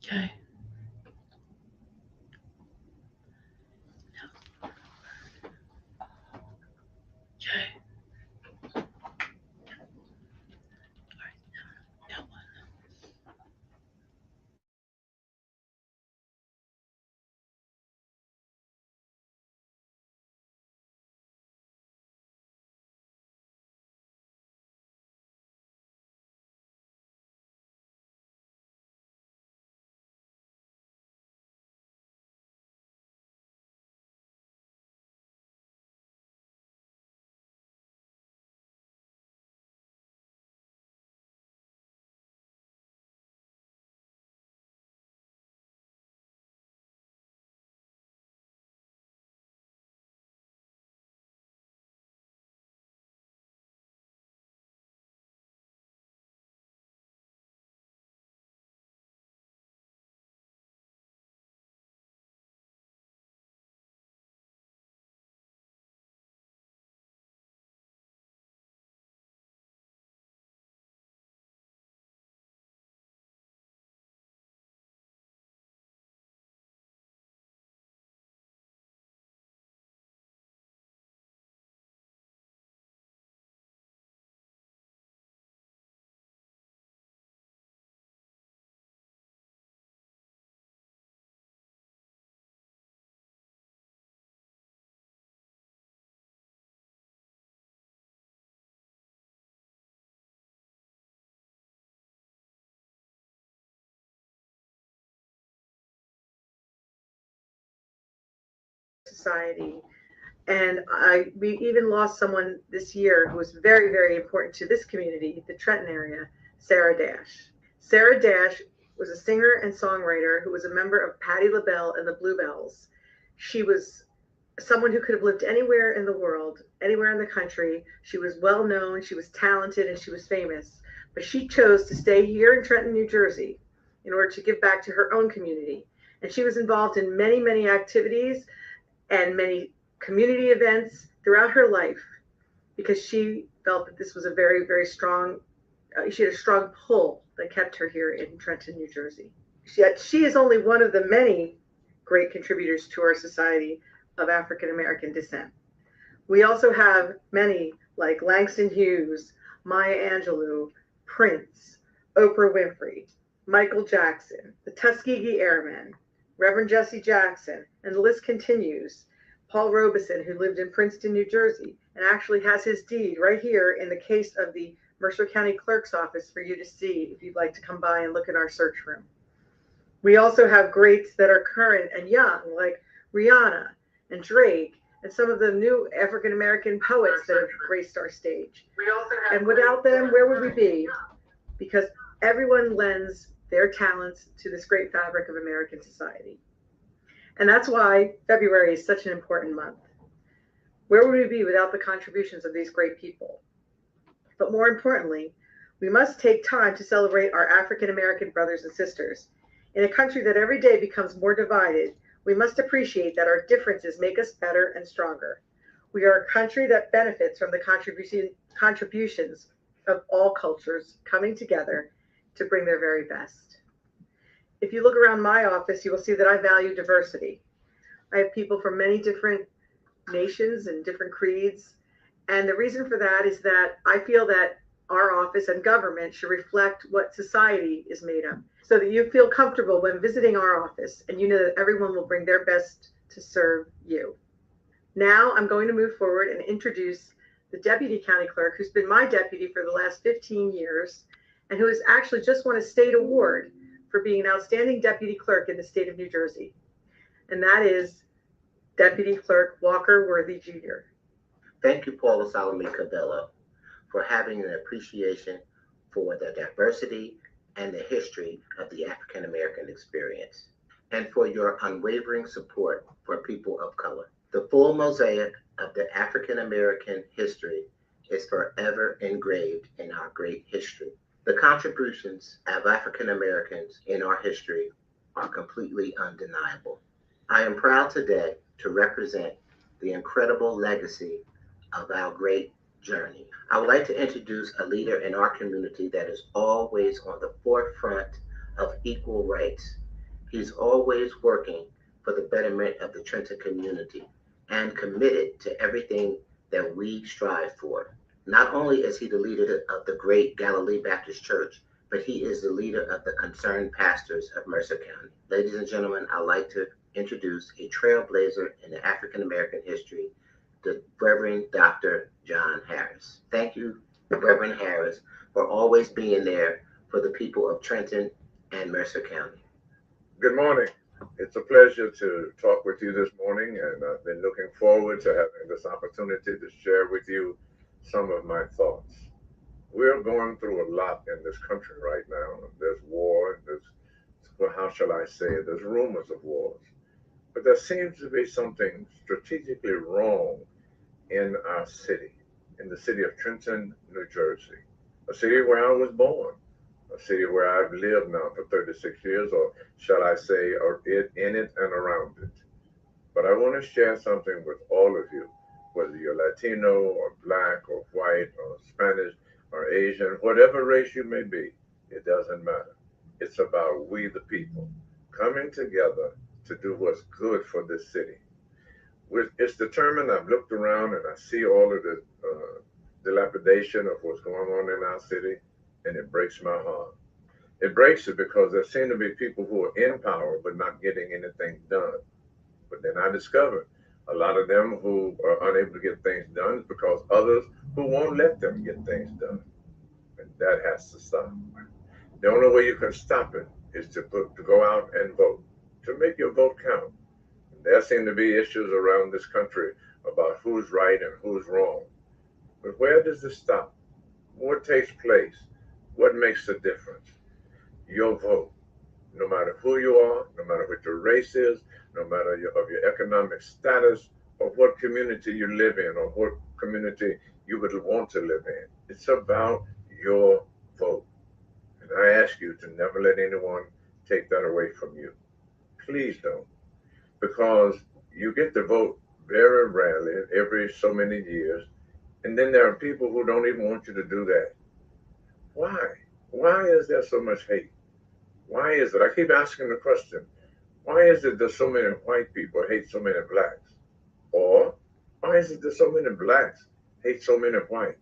Okay. Okay. All right. Now what? Society. And we even lost someone this year who was very, very important to this community, the Trenton area, Sarah Dash. Sarah Dash was a singer and songwriter who was a member of Patti LaBelle and the Bluebells. She was someone who could have lived anywhere in the world, anywhere in the country. She was well known, she was talented, and she was famous. But she chose to stay here in Trenton, New Jersey, in order to give back to her own community. And she was involved in many, many activities and many community events throughout her life because she felt that this was a very, very strong, she had a strong pull that kept her here in Trenton, New Jersey. Yet she is only one of the many great contributors to our society of African American descent. We also have many like Langston Hughes, Maya Angelou, Prince, Oprah Winfrey, Michael Jackson, the Tuskegee Airmen, Reverend Jesse Jackson, and the list continues. Paul Robeson, who lived in Princeton, New Jersey, and actually has his deed right here in the case of the Mercer County Clerk's office for you to see if you'd like to come by and look at our search room. We also have greats that are current and young, like Rihanna and Drake, and some of the new African American poets that have graced our stage. And without them, where would we be? Because everyone lends their talents to this great fabric of American society. And that's why February is such an important month. Where would we be without the contributions of these great people? But more importantly, we must take time to celebrate our African American brothers and sisters. In a country that every day becomes more divided, we must appreciate that our differences make us better and stronger. We are a country that benefits from the contributions of all cultures coming together to bring their very best. If you look around my office, you will see that I value diversity. I have people from many different nations and different creeds. And the reason for that is that I feel that our office and government should reflect what society is made of so that you feel comfortable when visiting our office and you know that everyone will bring their best to serve you. Now I'm going to move forward and introduce the Deputy County Clerk, who's been my deputy for the last 15 years and who has actually just won a state award for being an outstanding deputy clerk in the state of New Jersey. And that is Deputy Clerk Walker Worthy Jr. Thank you, Paula Sollami Covello, for having an appreciation for the diversity and the history of the African American experience, and for your unwavering support for people of color. The full mosaic of the African American history is forever engraved in our great history. The contributions of African Americans in our history are completely undeniable. I am proud today to represent the incredible legacy of our great journey. I would like to introduce a leader in our community that is always on the forefront of equal rights He's always working for the betterment of the Trenton community and committed to everything that we strive for. Not only is he the leader of the great Galilee Baptist Church, but he is the leader of the concerned pastors of Mercer County. Ladies and gentlemen, I'd like to introduce a trailblazer in the African American history, the Reverend Dr. John Harris. Thank you, Reverend Harris, for always being there for the people of Trenton and Mercer County. Good morning. It's a pleasure to talk with you this morning, and I've been looking forward to having this opportunity to share with you some of my thoughts. We're going through a lot in this country right now. There's war, well, how shall I say it? There's rumors of wars. But there seems to be something strategically wrong in our city, in the city of Trenton, New Jersey, a city where I was born, a city where I've lived now for 36 years, or shall I say, in it and around it. But I want to share something with all of you, whether you're Latino or Black or white or Spanish or Asian, whatever race you may be, it doesn't matter. It's about we the people coming together to do what's good for this city. It's determined. I've looked around and I see all of the dilapidation of what's going on in our city, and it breaks my heart. It breaks it because there seem to be people who are in power but not getting anything done. But then I discovered a lot of them who are unable to get things done is because others who won't let them get things done. And that has to stop. The only way you can stop it is to go out and vote, to make your vote count. There seem to be issues around this country about who's right and who's wrong. But where does this stop? What takes place? What makes the difference? Your vote. No matter who you are, no matter what your race is, no matter of your economic status, or what community you live in, or what community you would want to live in. It's about your vote. And I ask you to never let anyone take that away from you. Please don't. Because you get to vote very rarely, every so many years, and then there are people who don't even want you to do that. Why? Why is there so much hate? Why is it? I keep asking the question, why is it that so many white people hate so many blacks? Or why is it that so many blacks hate so many white?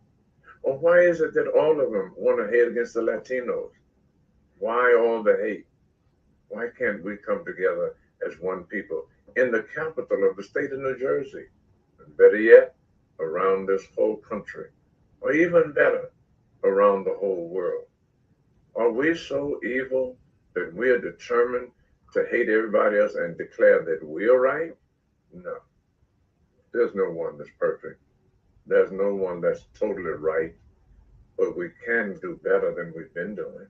Or why is it that all of them want to hate against the Latinos? Why all the hate? Why can't we come together as one people in the capital of the state of New Jersey? And better yet, around this whole country, or even better, around the whole world. Are we so evil that we are determined to hate everybody else and declare that we're right? No. There's no one that's perfect. There's no one that's totally right, but we can do better than we've been doing.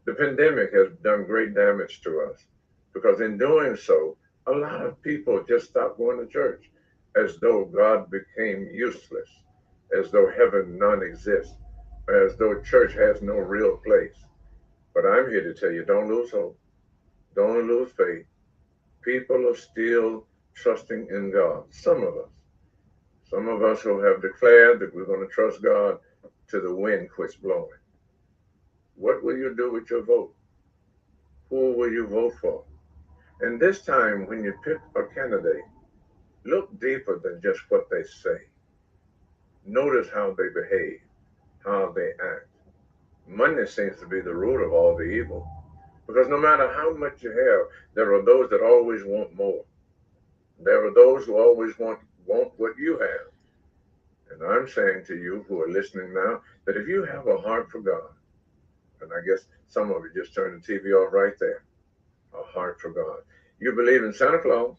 The pandemic has done great damage to us because in doing so, a lot of people just stopped going to church as though God became useless, as though heaven non-exists, as though church has no real place. But I'm here to tell you, don't lose hope. Don't lose faith. People are still trusting in God. Some of us who have declared that we're going to trust God till the wind quits blowing. What will you do with your vote? Who will you vote for? And this time, when you pick a candidate, look deeper than just what they say. Notice how they behave, how they act. Money seems to be the root of all the evil. Because no matter how much you have, there are those that always want more. There are those who always want what you have. And I'm saying to you who are listening now that if you have a heart for God, and I guess some of you just turned the TV off right there, a heart for God. You believe in Santa Claus.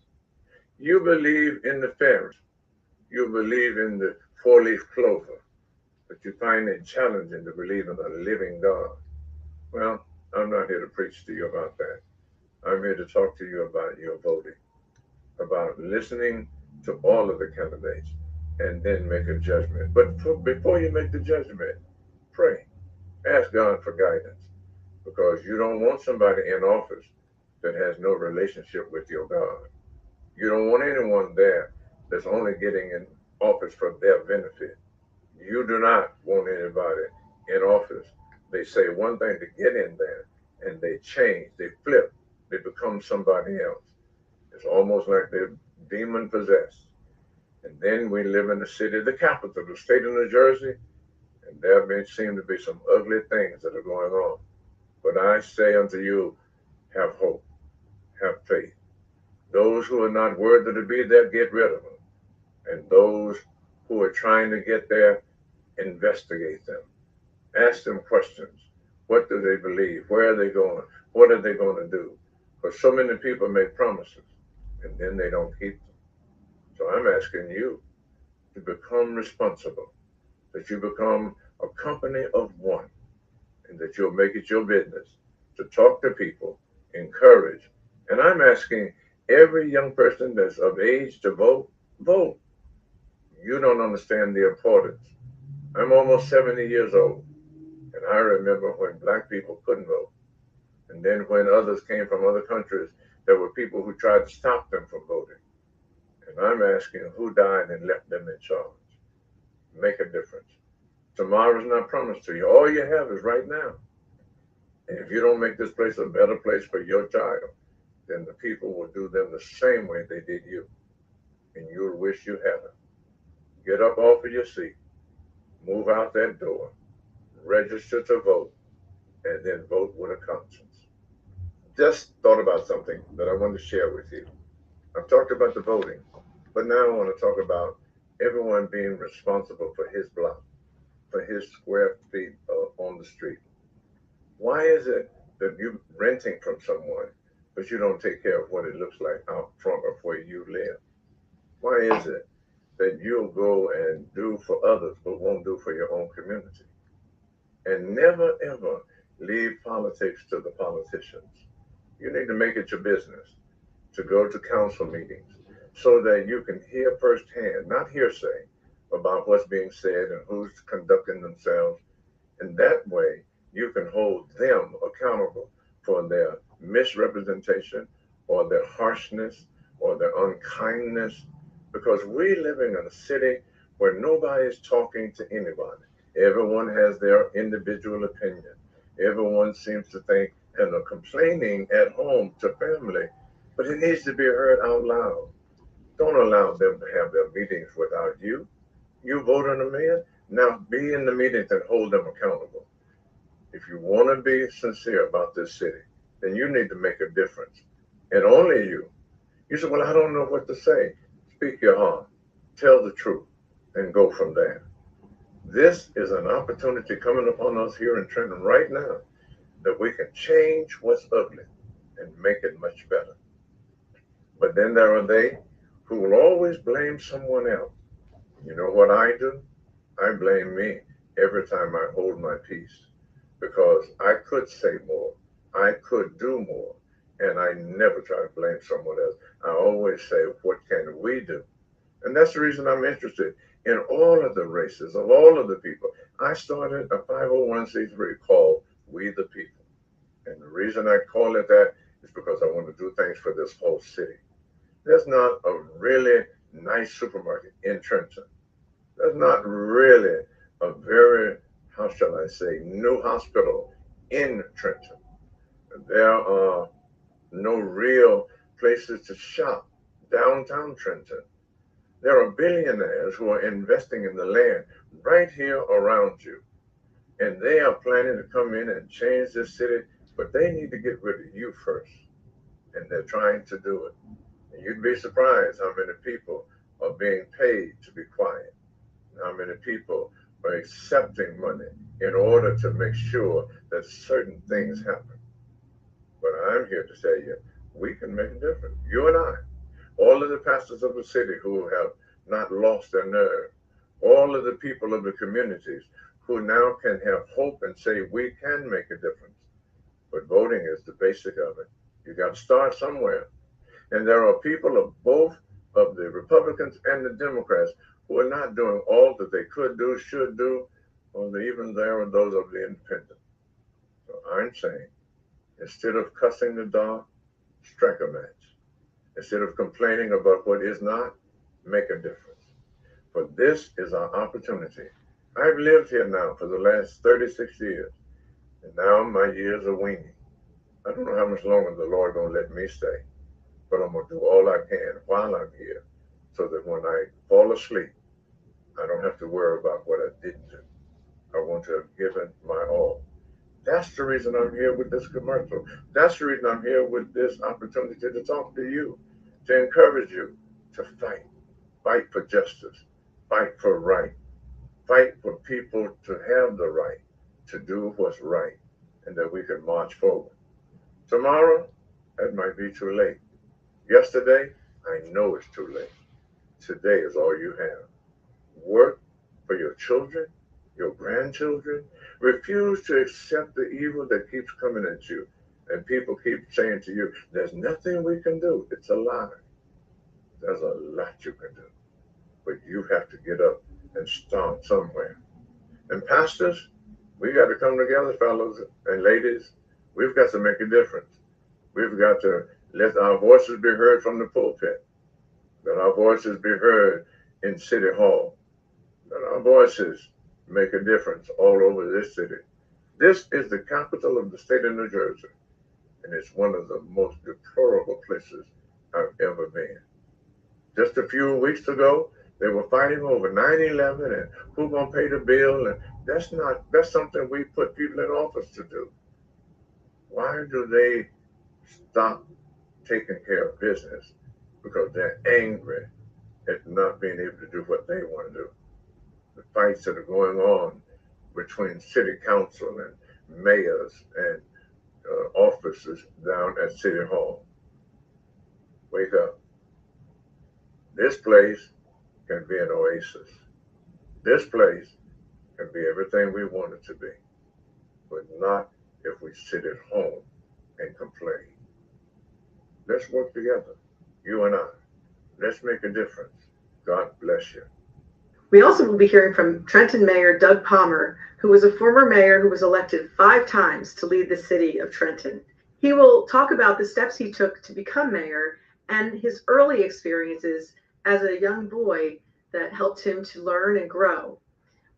You believe in the fairies. You believe in the four-leaf clover. But you find it challenging to believe in a living God. Well, I'm not here to preach to you about that. I'm here to talk to you about your voting, about listening to all of the candidates and then make a judgment. But before you make the judgment, pray. Ask God for guidance because you don't want somebody in office that has no relationship with your God. You don't want anyone there that's only getting in office for their benefit. You do not want anybody in office. They say one thing to get in there and they change, they flip They become somebody else. It's almost like they're demon possessed. And then we live in the city, the capital, the state of New Jersey, and there may seem to be some ugly things that are going on. But I say unto you, have hope, have faith. Those who are not worthy to be there, get rid of them. And those who are trying to get there, investigate them. Ask them questions. What do they believe? Where are they going? What are they going to do? Because so many people make promises and then they don't keep them. So I'm asking you to become responsible, that you become a company of one, and that you'll make it your business to talk to people, encourage. And I'm asking every young person that's of age to vote, vote. You don't understand the importance. I'm almost 70 years old, and I remember when black people couldn't vote. And then when others came from other countries, there were people who tried to stop them from voting. And I'm asking who died and left them in charge. Make a difference. Tomorrow's not promised to you. All you have is right now. And if you don't make this place a better place for your child, then the people will do them the same way they did you. And you'll wish you hadn't. Get up off of your seat, move out that door, register to vote, and then vote with a conscience. Just thought about something that I wanted to share with you. I've talked about the voting, but now I want to talk about everyone being responsible for his block, for his square feet on the street. Why is it that you're renting from someone, but you don't take care of what it looks like out front of where you live? Why is it that you'll go and do for others, but won't do for your own community? And never ever leave politics to the politicians. You need to make it your business to go to council meetings so that you can hear firsthand, not hearsay, about what's being said and who's conducting themselves. And that way, you can hold them accountable for their misrepresentation or their harshness or their unkindness. Because we're living in a city where nobody is talking to anybody. Everyone has their individual opinion. Everyone seems to think and are complaining at home to family, but it needs to be heard out loud. Don't allow them to have their meetings without you. You voted them in. Now be in the meetings and hold them accountable. If you want to be sincere about this city, then you need to make a difference. And only you. You say, well, I don't know what to say. Speak your heart. Tell the truth and go from there. This is an opportunity coming upon us here in Trenton right now that we can change what's ugly and make it much better. But then there are they who will always blame someone else. You know what I do? I blame me every time I hold my peace because I could say more, I could do more, and I never try to blame someone else. I always say, what can we do? And that's the reason I'm interested in all of the races of all of the people. I started a 501c3 called We the People. And the reason I call it that is because I want to do things for this whole city. There's not a really nice supermarket in Trenton. There's not really a very, how shall I say, new hospital in Trenton. There are no real places to shop downtown Trenton. There are billionaires who are investing in the land right here around you. And they are planning to come in and change this city, but they need to get rid of you first. And they're trying to do it. And you'd be surprised how many people are being paid to be quiet, how many people are accepting money in order to make sure that certain things happen. But I'm here to tell you, we can make a difference. You and I, all of the pastors of the city who have not lost their nerve, all of the people of the communities who now can have hope and say we can make a difference. But voting is the basic of it. You got to start somewhere. And there are people of both of the Republicans and the Democrats who are not doing all that they could do, should do, or even there are those of the independent. So I'm saying, instead of cussing the dog, strike a match. Instead of complaining about what is not, make a difference. For this is our opportunity. I've lived here now for the last 36 years, and now my years are waning. I don't know how much longer the Lord gonna let me stay, but I'm gonna do all I can while I'm here so that when I fall asleep, I don't have to worry about what I didn't do. I want to have given my all. That's the reason I'm here with this commercial. That's the reason I'm here with this opportunity to talk to you, to encourage you to fight. Fight for justice. Fight for right. Fight for people to have the right to do what's right and that we can march forward. Tomorrow, it might be too late. Yesterday, I know it's too late. Today is all you have. Work for your children, your grandchildren. Refuse to accept the evil that keeps coming at you. And people keep saying to you, there's nothing we can do. It's a lie. There's a lot you can do. But you have to get up and start somewhere. And pastors, we got to come together, fellows and ladies. We've got to make a difference. We've got to let our voices be heard from the pulpit. Let our voices be heard in City Hall. Let our voices make a difference all over this city. This is the capital of the state of New Jersey, and it's one of the most deplorable places I've ever been. Just a few weeks ago, they were fighting over 9/11 and who's gonna pay the bill, and that's something we put people in office to do. Why do they stop taking care of business? Because they're angry at not being able to do what they want to do. The fights that are going on between city council and mayors and officers down at City Hall. Wake up. This place can be an oasis. This place can be everything we want it to be, but not if we sit at home and complain. Let's work together, you and I. Let's make a difference. God bless you. We also will be hearing from Trenton Mayor Doug Palmer, who was a former mayor who was elected 5 times to lead the city of Trenton. He will talk about the steps he took to become mayor and his early experiences as a young boy that helped him to learn and grow.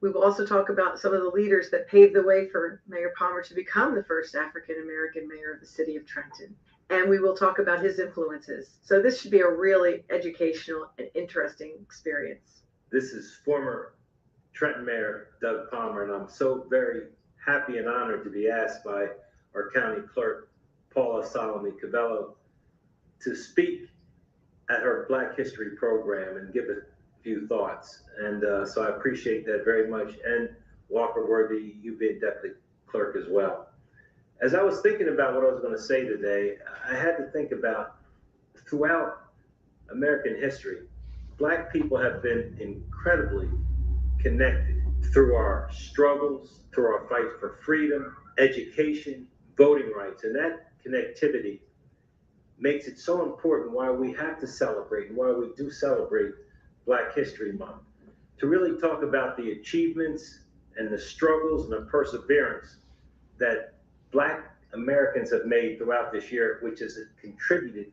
We will also talk about some of the leaders that paved the way for Mayor Palmer to become the first African American mayor of the city of Trenton. And we will talk about his influences. So this should be a really educational and interesting experience. This is former Trenton Mayor Doug Palmer, and I'm so very happy and honored to be asked by our county clerk, Paula Sollami Covello, to speak at her Black History program and give a few thoughts. And so I appreciate that very much. And Walker Worthy, you being deputy clerk as well. As I was thinking about what I was going to say today, I had to think about throughout American history, Black people have been incredibly connected through our struggles, through our fight for freedom, education, voting rights. And that connectivity makes it so important why we have to celebrate and why we do celebrate Black History Month. To really talk about the achievements and the struggles and the perseverance that Black Americans have made throughout this year, which has contributed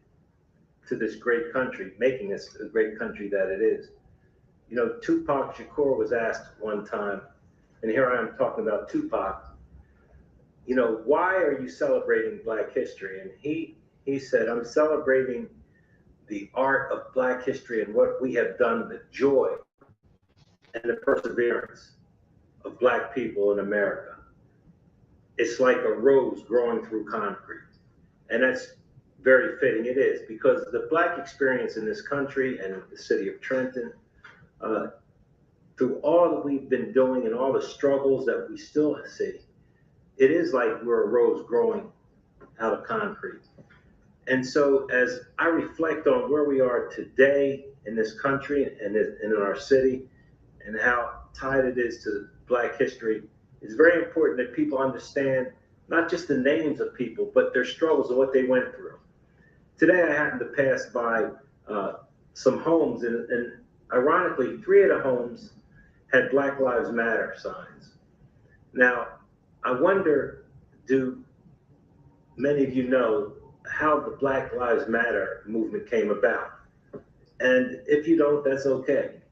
to this great country, making us a great country that it is. You know, Tupac Shakur was asked one time, and here I am talking about Tupac, you know, why are you celebrating Black history? And he said, I'm celebrating the art of Black history and what we have done, the joy and the perseverance of Black people in America. It's like a rose growing through concrete. And that's very fitting. It is, because the Black experience in this country and the city of Trenton, through all that we've been doing and all the struggles that we still see, it is like we're a rose growing out of concrete. And so as I reflect on where we are today in this country and in our city and how tied it is to Black history, it's very important that people understand not just the names of people, but their struggles and what they went through. Today I happened to pass by some homes, and ironically, 3 of the homes had Black Lives Matter signs. Now, I wonder, do many of you know how the Black Lives Matter movement came about? And if you don't, that's okay.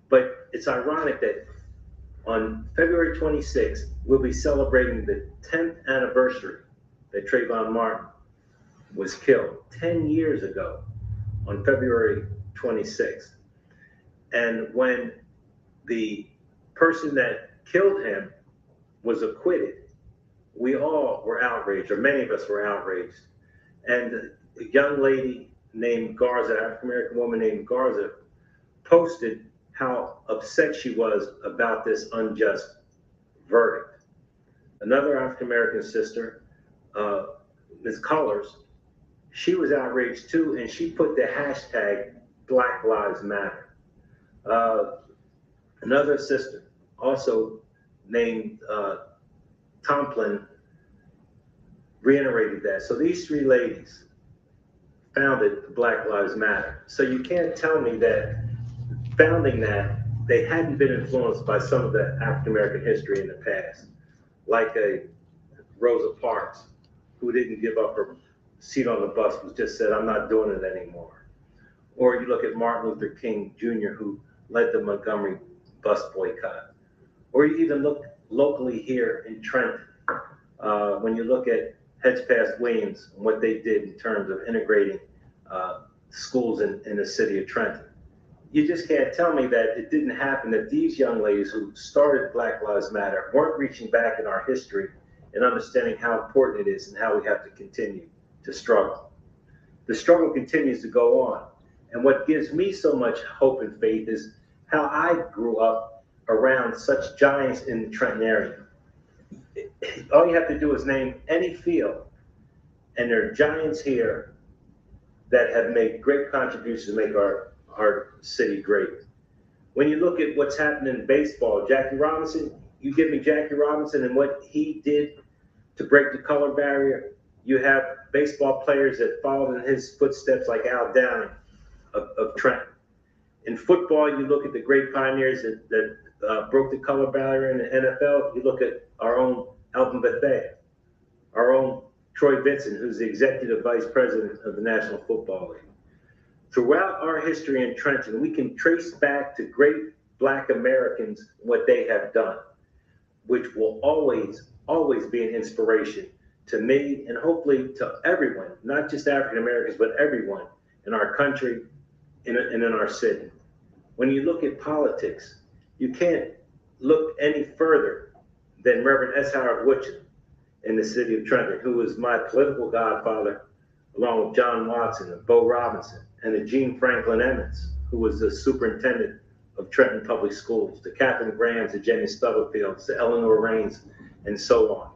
But it's ironic that on February 26th, we'll be celebrating the 10th anniversary that Trayvon Martin was killed 10 years ago on February 26th. And when the person that killed him was acquitted, we all were outraged, or many of us were outraged. And a young lady named Garza, African American woman named Garza, posted how upset she was about this unjust verdict. Another African American sister, Ms. Colors, she was outraged too, and she put the hashtag Black Lives Matter. Another sister, also named Tomplin, reiterated that. So these three ladies founded Black Lives Matter. So you can't tell me that founding that, they hadn't been influenced by some of the African American history in the past, like a Rosa Parks, who didn't give up her seat on the bus, who just said, I'm not doing it anymore. Or you look at Martin Luther King Jr., who led the Montgomery bus boycott. Or you even look locally here in Trenton, when you look at Heads Past Williams and what they did in terms of integrating schools in the city of Trenton. You just can't tell me that it didn't happen, that these young ladies who started Black Lives Matter weren't reaching back in our history and understanding how important it is and how we have to continue to struggle. The struggle continues to go on. And what gives me so much hope and faith is how I grew up around such giants in the Trenton area. All you have to do is name any field, and there are giants here that have made great contributions to make our city great. When you look at what's happening in baseball, Jackie Robinson, you give me Jackie Robinson and what he did to break the color barrier. You have baseball players that followed in his footsteps, like Al Downing of Trenton. In football, you look at the great pioneers that broke the color barrier in the NFL. You look at our own Alvin Bethea, our own Troy Vincent, who's the executive vice president of the National Football League. Throughout our history in Trenton, we can trace back to great Black Americans what they have done, which will always, always be an inspiration to me and hopefully to everyone, not just African Americans, but everyone in our country and in our city. When you look at politics, you can't look any further than Reverend S. Howard Woodson in the city of Trenton, who was my political godfather, along with John Watson and Bo Robinson, and the Gene Franklin Emmons, who was the superintendent of Trenton Public Schools, the Catherine Grahams, the Jenny Stubblefields, the Eleanor Rains, and so on.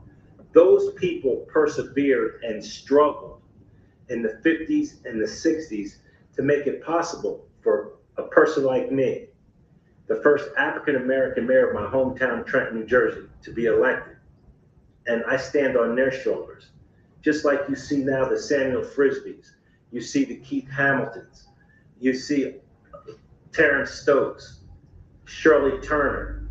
Those people persevered and struggled in the 50s and the 60s to make it possible for a person like me, the first African-American mayor of my hometown, Trenton, New Jersey, to be elected. And I stand on their shoulders. Just like you see now the Samuel Frisbees, you see the Keith Hamiltons, you see Terrence Stokes, Shirley Turner,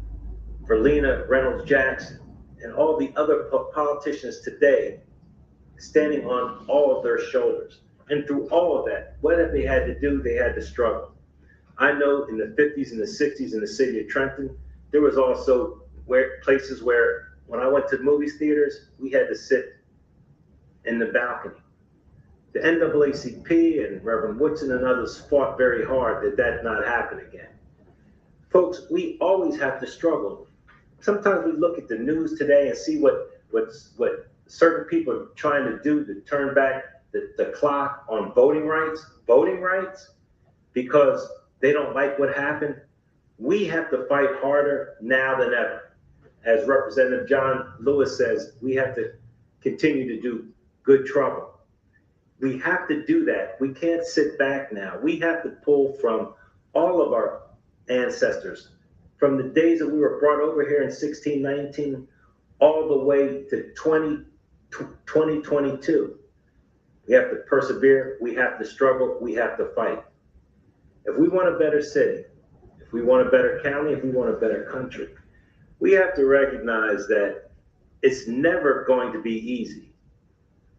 Verlena Reynolds Jackson, and all the other politicians today standing on all of their shoulders. And through all of that, what have they had to do? They had to struggle. I know in the 50s and the 60s in the city of Trenton, there was also places where when I went to movie theaters, we had to sit in the balcony. The NAACP and Reverend Woodson and others fought very hard that not happen again. Folks, we always have to struggle. Sometimes we look at the news today and see what certain people are trying to do to turn back the clock on voting rights, because they don't like what happened. We have to fight harder now than ever. As Representative John Lewis says, we have to continue to do good trouble. We have to do that. We can't sit back now. We have to pull from all of our ancestors, from the days that we were brought over here in 1619 all the way to 2022. We have to persevere, we have to struggle, we have to fight. If we want a better city, if we want a better county, if we want a better country, we have to recognize that it's never going to be easy.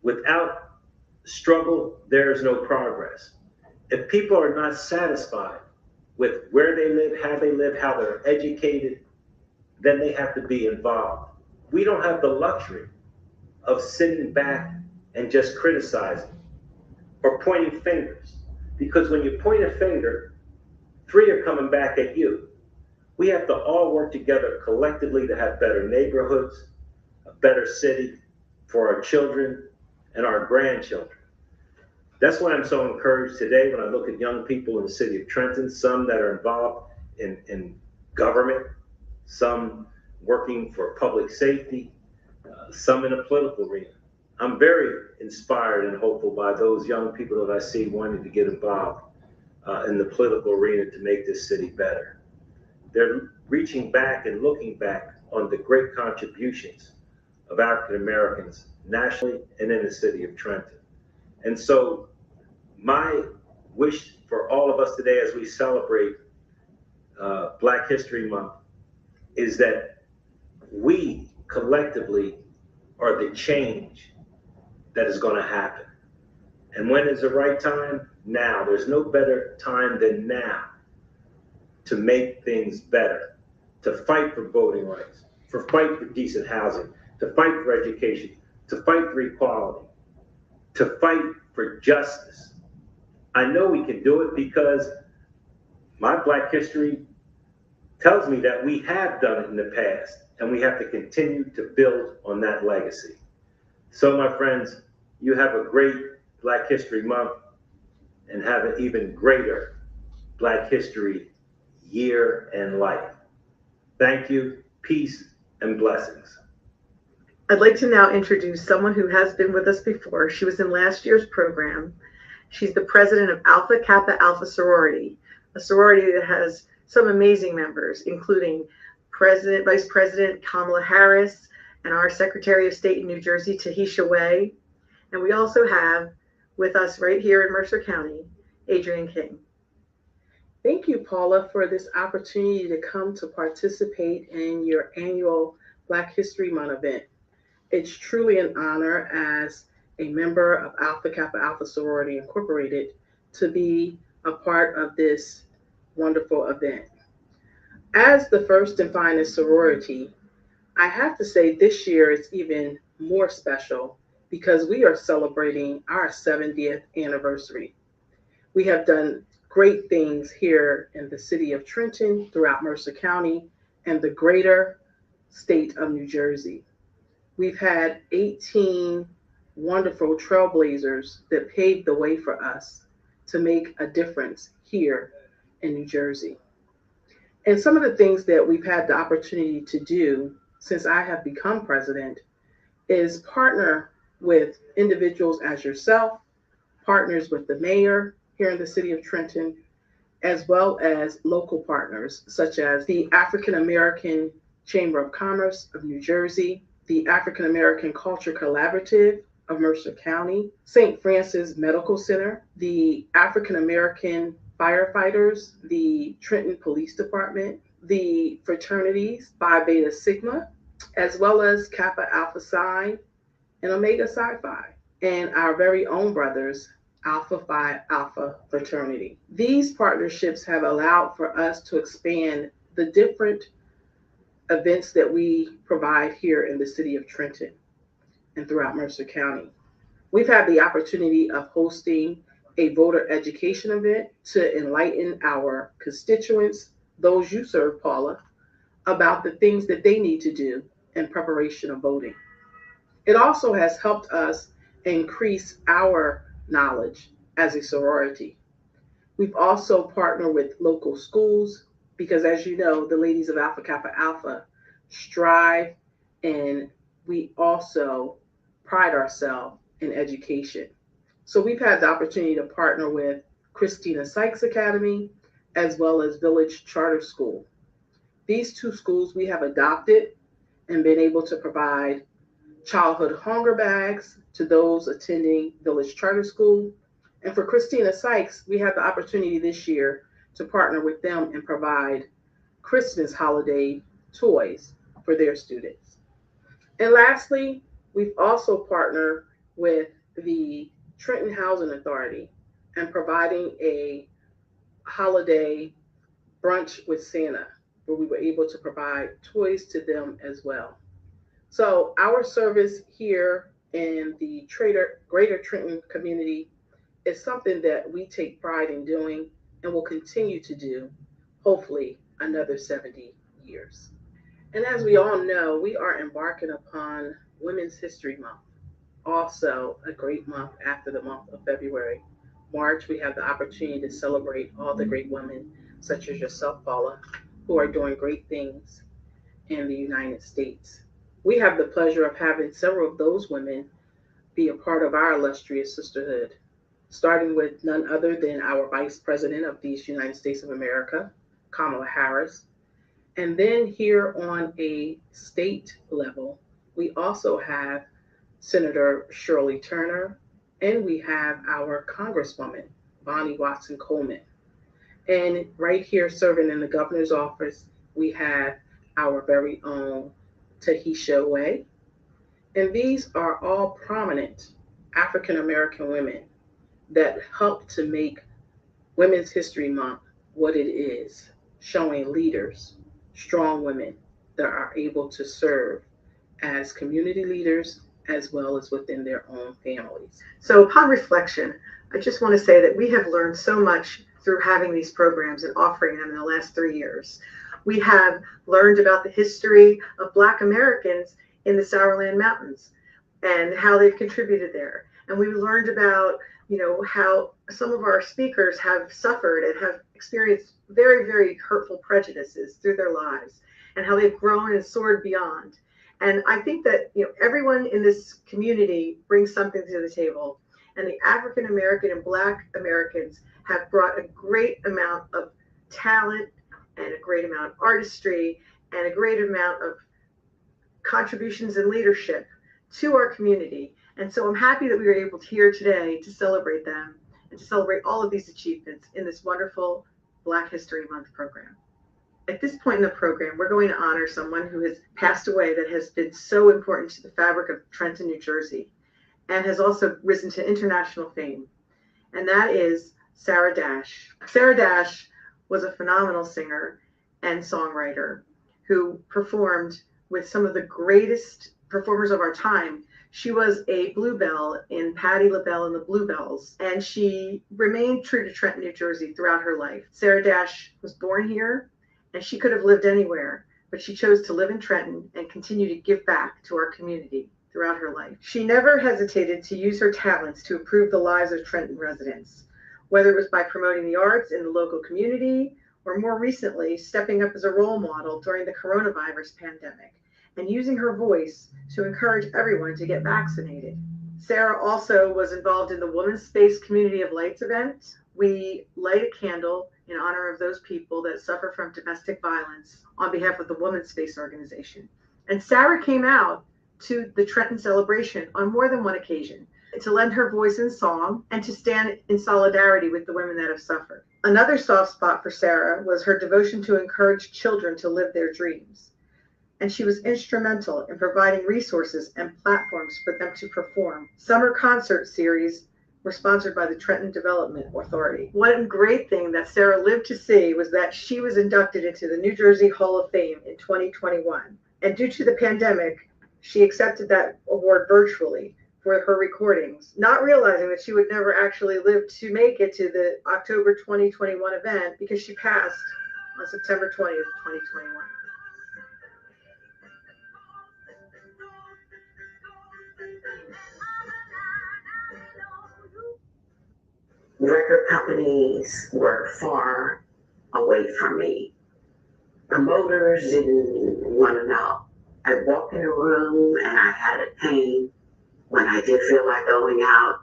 Without struggle, there is no progress. If people are not satisfied with where they live, how they're educated, then they have to be involved. We don't have the luxury of sitting back and just criticizing. or pointing fingers. Because when you point a finger, 3 are coming back at you. We have to all work together collectively to have better neighborhoods, a better city for our children and our grandchildren. That's why I'm so encouraged today when I look at young people in the city of Trenton, some that are involved in government, some working for public safety, some in the political arena. I'm very inspired and hopeful by those young people that I see wanting to get involved in the political arena to make this city better. They're reaching back and looking back on the great contributions of African Americans nationally and in the city of Trenton. And so my wish for all of us today as we celebrate Black History Month is that we collectively are the change that is going to happen. And when is the right time? Now. There's no better time than now to make things better, to fight for voting rights, to fight for decent housing, to fight for education, to fight for equality, to fight for justice. I know we can do it because my Black history tells me that we have done it in the past, and we have to continue to build on that legacy. So, my friends, you have a great Black History Month and have an even greater Black History year and life. Thank you, peace, and blessings. I'd like to now introduce someone who has been with us before. She was in last year's program. She's the president of Alpha Kappa Alpha Sorority, a sorority that has some amazing members, including Vice President Kamala Harris and our Secretary of State in New Jersey, Tahisha Way. And we also have with us right here in Mercer County, Adrienne King. Thank you, Paula, for this opportunity to come to participate in your annual Black History Month event. It's truly an honor as a member of Alpha Kappa Alpha Sorority Incorporated to be a part of this wonderful event. As the first and finest sorority, I have to say this year is even more special because we are celebrating our 70th anniversary. We have done great things here in the city of Trenton, throughout Mercer County, and the greater state of New Jersey. We've had 18 wonderful trailblazers that paved the way for us to make a difference here in New Jersey. And some of the things that we've had the opportunity to do since I have become president is partner with individuals as yourself, partners with the mayor here in the city of Trenton, as well as local partners such as the African American Chamber of Commerce of New Jersey, the African American Culture Collaborative of Mercer County, St. Francis Medical Center, the African American Firefighters, the Trenton Police Department, the fraternities Phi Beta Sigma, as well as Kappa Alpha Psi and Omega Psi Phi, and our very own brothers, Alpha Phi Alpha Fraternity. These partnerships have allowed for us to expand the different events that we provide here in the city of Trenton and throughout Mercer County. We've had the opportunity of hosting a voter education event to enlighten our constituents, those you serve, Paula, about the things that they need to do in preparation of voting. It also has helped us increase our knowledge as a sorority. We've also partnered with local schools because, as you know, the ladies of Alpha Kappa Alpha strive, and we also pride ourselves in education. So we've had the opportunity to partner with Christina Sykes Academy as well as Village Charter School. These two schools we have adopted and been able to provide childhood hunger bags to those attending Village Charter School. And for Christina Sykes, we had the opportunity this year to partner with them and provide Christmas holiday toys for their students. And lastly, we've also partnered with the Trenton Housing Authority and providing a holiday brunch with Santa, where we were able to provide toys to them as well. So our service here in the greater Trenton community It's something that we take pride in doing and will continue to do, hopefully, another 70 years. And as we all know, we are embarking upon Women's History Month, also a great month after the month of February. March, we have the opportunity to celebrate all the great women, such as yourself, Paula, who are doing great things in the United States. We have the pleasure of having several of those women be a part of our illustrious sisterhood, starting with none other than our Vice President of these United States of America, Kamala Harris. And then here on a state level, we also have Senator Shirley Turner, and we have our Congresswoman, Bonnie Watson Coleman. And right here serving in the governor's office, we have our very own Tahisha Way. And these are all prominent African American women that help to make Women's History Month what it is, showing leaders, strong women that are able to serve as community leaders as well as within their own families. So upon reflection, I just want to say that we have learned so much through having these programs and offering them in the last 3 years. We have learned about the history of Black Americans in the Sourland Mountains and how they've contributed there. And we learned about, how some of our speakers have suffered and have experienced very, very hurtful prejudices through their lives and how they've grown and soared beyond. And I think that, everyone in this community brings something to the table. And the African American and Black Americans have brought a great amount of talent and a great amount of artistry and a great amount of contributions and leadership to our community. And so I'm happy that we were able to here today to celebrate them and to celebrate all of these achievements in this wonderful Black History Month program. At this point in the program, we're going to honor someone who has passed away that has been so important to the fabric of Trenton, New Jersey, and has also risen to international fame. And that is Sarah Dash. Sarah Dash was a phenomenal singer and songwriter who performed with some of the greatest performers of our time. She was a bluebell in Patti LaBelle and the Bluebells, and she remained true to Trenton, New Jersey throughout her life. Sarah Dash was born here, and she could have lived anywhere, but she chose to live in Trenton and continue to give back to our community throughout her life. She never hesitated to use her talents to improve the lives of Trenton residents, whether it was by promoting the arts in the local community or more recently, stepping up as a role model during the coronavirus pandemic and using her voice to encourage everyone to get vaccinated. Sarah also was involved in the Women's Space Community of Lights event. We light a candle in honor of those people that suffer from domestic violence on behalf of the Women's Space Organization. And Sarah came out to the Trenton celebration on more than one occasion to lend her voice in song and to stand in solidarity with the women that have suffered. Another soft spot for Sarah was her devotion to encourage children to live their dreams. And she was instrumental in providing resources and platforms for them to perform. Summer concert series were sponsored by the Trenton Development Authority. One great thing that Sarah lived to see was that she was inducted into the New Jersey Hall of Fame in 2021. And due to the pandemic, she accepted that award virtually for her recordings, not realizing that she would never actually live to make it to the October 2021 event because she passed on September 20th, 2021. Record companies were far away from me. Promoters didn't want to know. I walked in a room and I had a pain when I did feel like going out.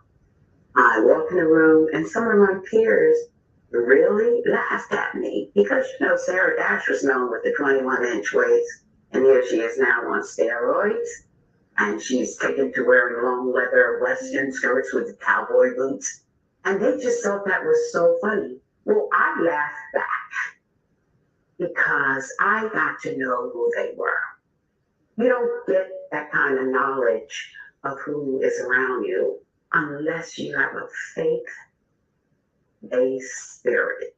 I walked in the room and some of my peers really laughed at me because, Sarah Dash was known with the 21-inch waist, and here she is now on steroids, and she's taken to wearing long leather Western skirts with the cowboy boots, and they just thought that was so funny. Well, I laughed back because I got to know who they were. You don't get that kind of knowledge of who is around you unless you have a faith-based spirit.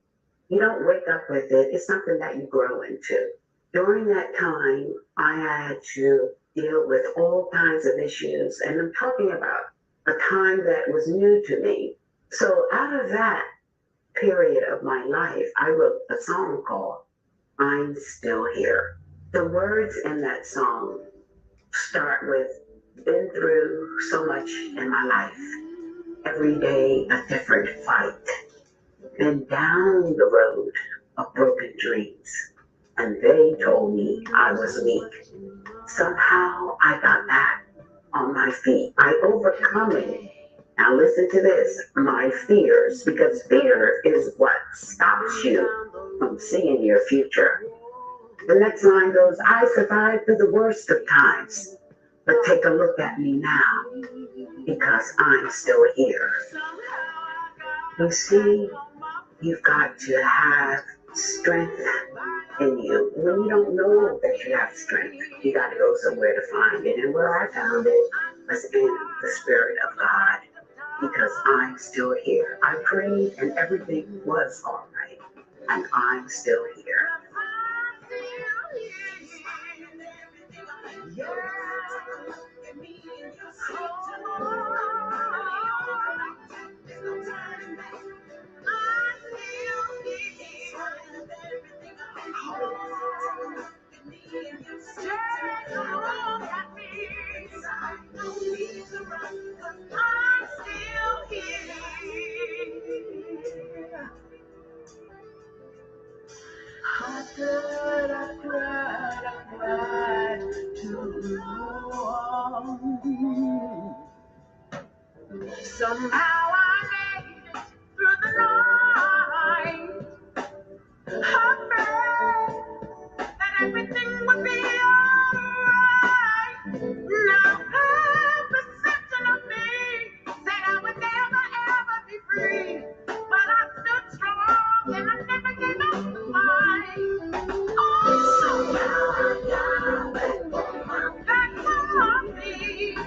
You don't wake up with it. It's something that you grow into. During that time, I had to deal with all kinds of issues, and I'm talking about a time that was new to me. So out of that period of my life, I wrote a song called I'm Still Here. The words in that song start with, been through so much in my life, every day a different fight, been down the road of broken dreams, and they told me I was weak. Somehow I got back on my feet. I overcome it. Now listen to this, my fears, because fear is what stops you from seeing your future. The next line goes, I survived through the worst of times, but take a look at me now, because I'm still here. You see, you've got to have strength in you. When you don't know that you have strength, you got to go somewhere to find it. And where I found it was in the Spirit of God, because I'm still here. I prayed and everything was all right, and I'm still here. I cried too long. Somehow I made it through the night. I prayed that everything would be alright. Now half perception of me said I would never ever be free, but I stood strong and I never gave up the fight. Oh, so now I got back on my feet.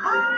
Oh,